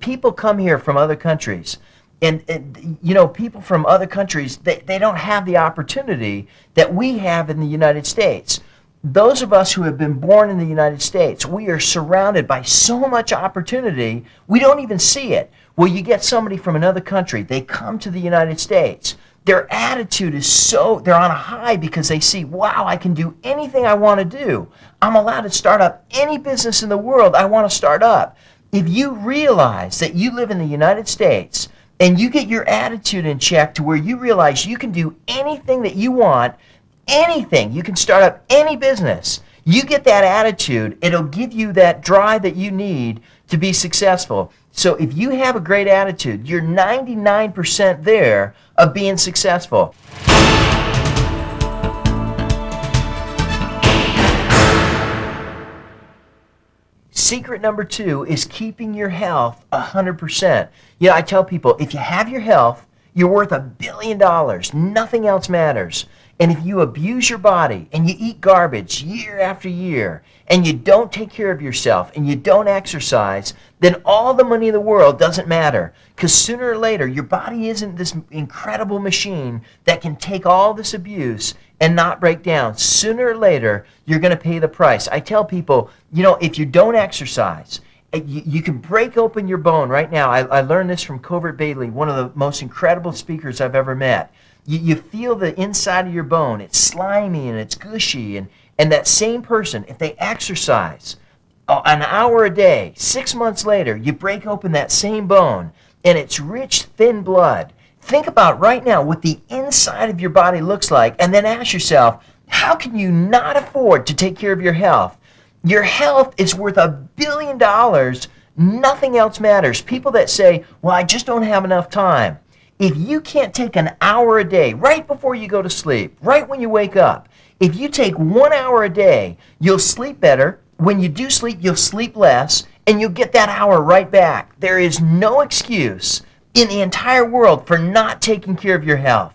people come here from other countries. And people from other countries, they don't have the opportunity that we have in the United States. Those of us who have been born in the United States, we are surrounded by so much opportunity, we don't even see it. Well, you get somebody from another country, they come to the United States. Their attitude is they're on a high because they see, wow, I can do anything I want to do. I'm allowed to start up any business in the world I want to start up. If you realize that you live in the United States and you get your attitude in check to where you realize you can do anything that you want, anything, you can start up any business, you get that attitude, it'll give you that drive that you need to be successful. So if you have a great attitude, you're 99% there of being successful. Secret number 2 is keeping your health 100%. I tell people, if you have your health, you're worth $1 billion. Nothing else matters. And if you abuse your body and you eat garbage year after year and you don't take care of yourself and you don't exercise, then all the money in the world doesn't matter. Because sooner or later, your body isn't this incredible machine that can take all this abuse and not break down. Sooner or later, you're going to pay the price. I tell people, if you don't exercise, you can break open your bone right now. I learned this from Covert Bailey, one of the most incredible speakers I've ever met. You feel the inside of your bone. It's slimy and it's gushy. And that same person, if they exercise an hour a day, 6 months later, you break open that same bone and it's rich, thin blood. Think about right now what the inside of your body looks like, and then ask yourself, how can you not afford to take care of your health? Your health is worth $1 billion. Nothing else matters. People that say, well, I just don't have enough time. If you can't take an hour a day, right before you go to sleep, right when you wake up, if you take 1 hour a day, you'll sleep better. When you do sleep, you'll sleep less, and you'll get that hour right back. There is no excuse in the entire world for not taking care of your health.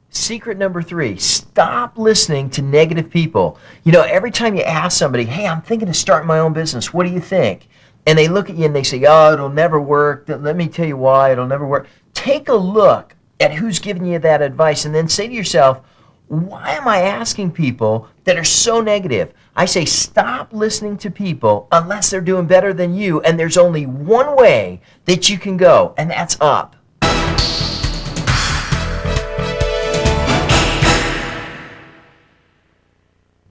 Secret number 3, stop listening to negative people. Every time you ask somebody, hey, I'm thinking of starting my own business, what do you think? And they look at you and they say, oh, it'll never work. Let me tell you why it'll never work. Take a look at who's giving you that advice and then say to yourself, why am I asking people that are so negative? I say stop listening to people unless they're doing better than you, and there's only one way that you can go, and that's up.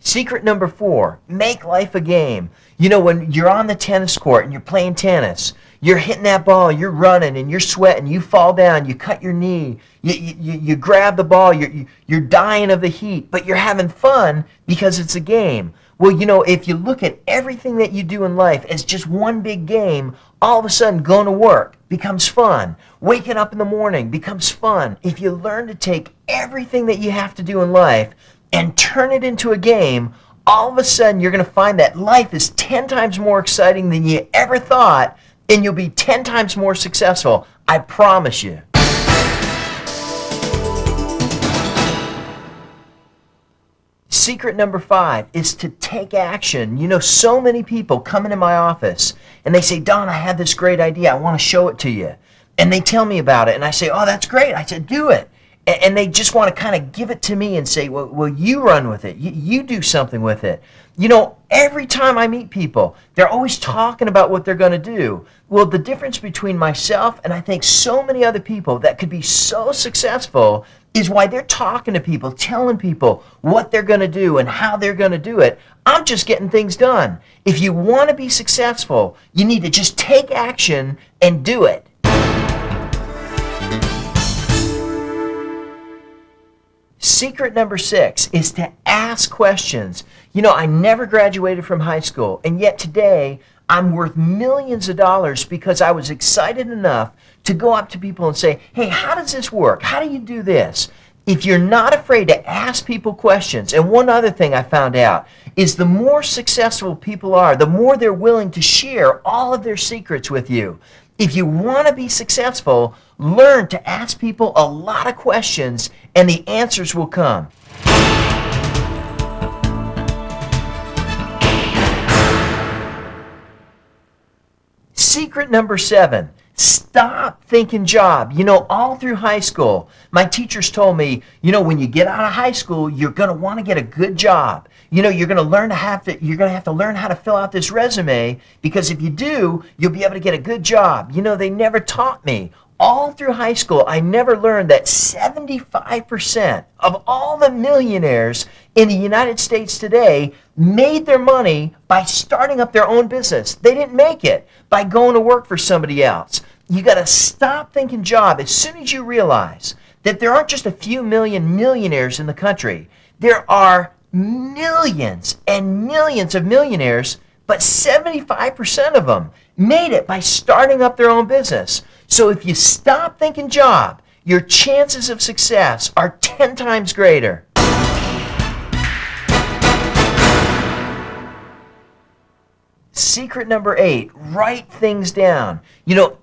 Secret number 4, make life a game. When you're on the tennis court and you're playing tennis, you're hitting that ball, you're running and you're sweating, you fall down, you cut your knee, you grab the ball, you're dying of the heat, but you're having fun because it's a game. Well, if you look at everything that you do in life as just one big game, all of a sudden going to work becomes fun. Waking up in the morning becomes fun. If you learn to take everything that you have to do in life and turn it into a game, all of a sudden you're going to find that life is 10 times more exciting than you ever thought, and you'll be 10 times more successful. I promise you. Secret number 5 is to take action. So many people come into my office and they say, Don, I have this great idea. I want to show it to you. And they tell me about it. And I say, oh, that's great. I said, do it. And they just want to kind of give it to me and say, well, you run with it. You do something with it. Every time I meet people, they're always talking about what they're going to do. Well, the difference between myself and I think so many other people that could be so successful is why they're talking to people, telling people what they're going to do and how they're going to do it. I'm just getting things done. If you want to be successful, you need to just take action and do it. Secret number 6 is to ask questions. I never graduated from high school, and yet today I'm worth millions of dollars because I was excited enough to go up to people and say, hey, how does this work? How do you do this? If you're not afraid to ask people questions, and one other thing I found out is the more successful people are, the more they're willing to share all of their secrets with you. If you want to be successful, learn to ask people a lot of questions and the answers will come. Secret number 7, stop thinking job. All through high school, my teachers told me, when you get out of high school, you're going to want to get a good job. You're going to have to learn how to fill out this resume, because if you do, you'll be able to get a good job. They never taught me. All through high school, I never learned that 75% of all the millionaires in the United States today made their money by starting up their own business. They didn't make it by going to work for somebody else. You got to stop thinking job as soon as you realize that there aren't just a few million millionaires in the country. There are millions and millions of millionaires, but 75% of them made it by starting up their own business. So if you stop thinking job, your chances of success are 10 times greater. Secret number 8, write things down.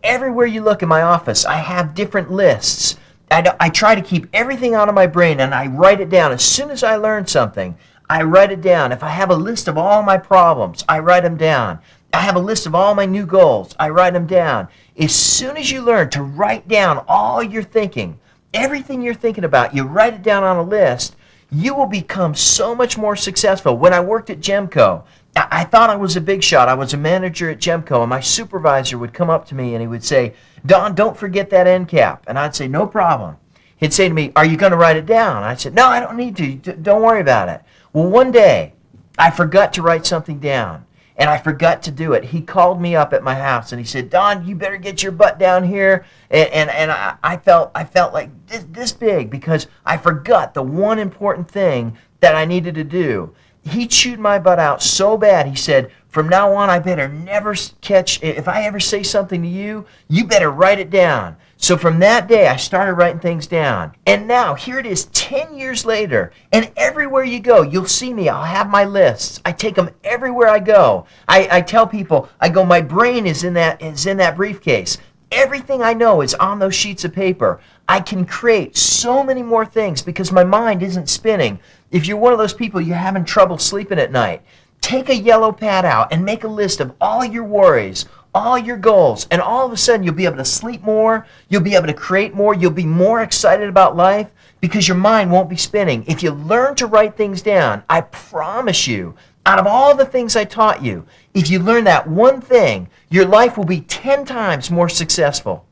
Everywhere you look in my office, I have different lists. I try to keep everything out of my brain, and I write it down. As soon as I learn something, I write it down. If I have a list of all my problems, I write them down. I have a list of all my new goals. I write them down. As soon as you learn to write down all you're thinking, everything you're thinking about, you write it down on a list, you will become so much more successful. When I worked at Gemco, I thought I was a big shot. I was a manager at Gemco, and my supervisor would come up to me and he would say, "Don, don't forget that end cap." And I'd say, "No problem." He'd say to me, "Are you going to write it down?" I said, "No, I don't need to. Don't worry about it." Well, one day, I forgot to write something down, and I forgot to do it. He called me up at my house, and he said, "Don, you better get your butt down here." And I felt like this big because I forgot the one important thing that I needed to do. He chewed my butt out so bad, he said, "From now on, I better never if I ever say something to you, you better write it down." So from that day, I started writing things down. And now, here it is 10 years later, and everywhere you go, you'll see me. I'll have my lists. I take them everywhere I go. I tell people, I go, my brain is in that briefcase. Everything I know is on those sheets of paper. I can create so many more things because my mind isn't spinning. If you're one of those people, you're having trouble sleeping at night, take a yellow pad out and make a list of all your worries, all your goals, and all of a sudden you'll be able to sleep more, you'll be able to create more, you'll be more excited about life because your mind won't be spinning. If you learn to write things down, I promise you, out of all the things I taught you, if you learn that one thing, your life will be 10 times more successful.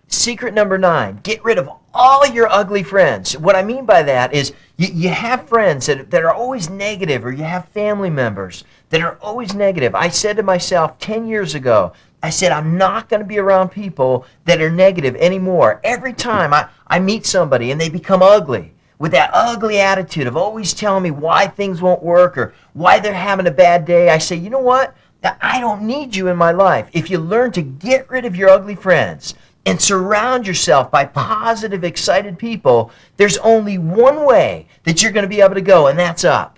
Secret number 9, get rid of all your ugly friends. What I mean by that is you have friends that are always negative, or you have family members that are always negative. I said to myself 10 years ago, I said, I'm not going to be around people that are negative anymore. Every time I meet somebody and they become ugly, with that ugly attitude of always telling me why things won't work or why they're having a bad day, I say, you know what? I don't need you in my life. If you learn to get rid of your ugly friends and surround yourself by positive, excited people, there's only one way that you're going to be able to go, and that's up.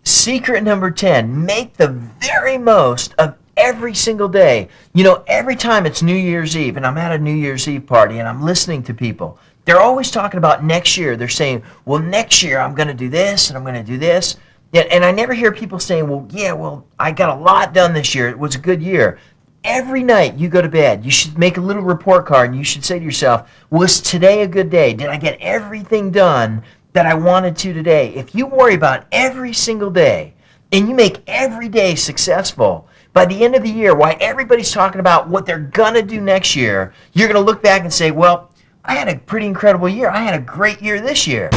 Secret number 10, make the very most of every single day. Every time it's New Year's Eve and I'm at a New Year's Eve party and I'm listening to people, they're always talking about next year. They're saying, well, next year I'm going to do this and I'm going to do this. And I never hear people saying, well, I got a lot done this year. It was a good year. Every night you go to bed, you should make a little report card and you should say to yourself, was today a good day? Did I get everything done that I wanted to today? If you worry about every single day and you make every day successful, by the end of the year, while everybody's talking about what they're going to do next year, you're going to look back and say, well, I had a pretty incredible year. I had a great year this year.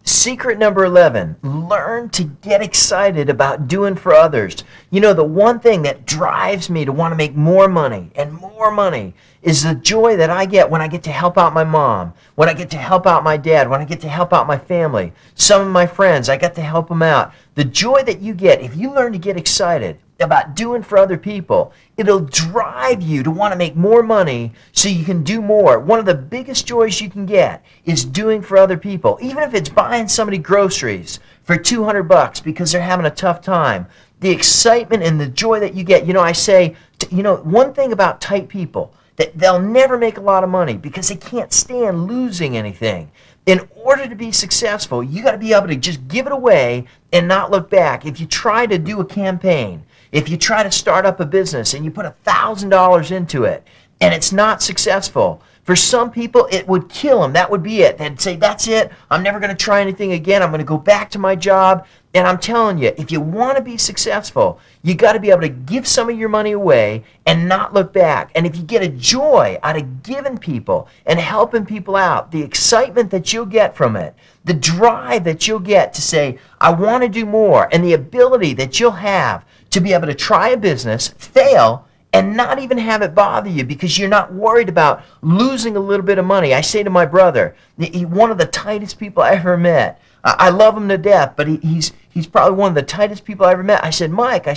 Secret number 11, learn to get excited about doing for others. The one thing that drives me to want to make more money and more money is the joy that I get when I get to help out my mom, when I get to help out my dad, when I get to help out my family. Some of my friends, I got to help them out. The joy that you get if you learn to get excited about doing for other people, it'll drive you to want to make more money so you can do more. One of the biggest joys you can get is doing for other people, even if it's buying somebody groceries for $200 because they're having a tough time. The excitement and the joy that you get, I say One thing about tight people, that they'll never make a lot of money because they can't stand losing anything. In order to be successful, you got to be able to just give it away and not look back. If you try to do a campaign, if you try to start up a business and you put $1,000 into it and it's not successful, for some people it would kill them. That would be it. They'd say, that's it. I'm never going to try anything again. I'm going to go back to my job. And I'm telling you, if you want to be successful, you got to be able to give some of your money away and not look back. And if you get a joy out of giving people and helping people out, the excitement that you'll get from it, the drive that you'll get to say, I want to do more, and the ability that you'll have to be able to try a business, fail, and not even have it bother you because you're not worried about losing a little bit of money. I say to my brother, one of the tightest people I ever met. I love him to death, but he's probably one of the tightest people I ever met. I said, Mike,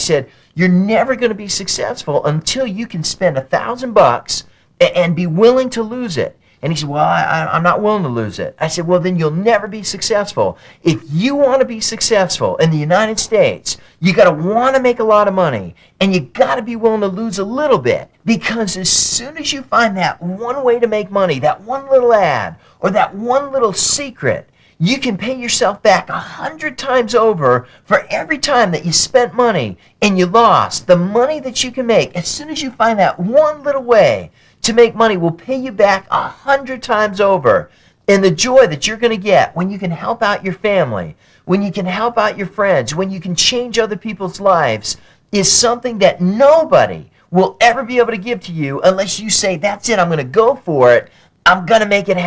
you're never going to be successful until you can spend $1,000 and be willing to lose it. And he said, well, I'm not willing to lose it. I said, well, then you'll never be successful. If you want to be successful in the United States, you got to want to make a lot of money, and you got to be willing to lose a little bit, because as soon as you find that one way to make money, that one little ad or that one little secret, you can pay yourself back 100 times over for every time that you spent money and you lost. The money that you can make, as soon as you find that one little way to make money, will pay you back 100 times over. And the joy that you're going to get when you can help out your family, when you can help out your friends, when you can change other people's lives, is something that nobody will ever be able to give to you unless you say, that's it, I'm going to go for it, I'm going to make it happen.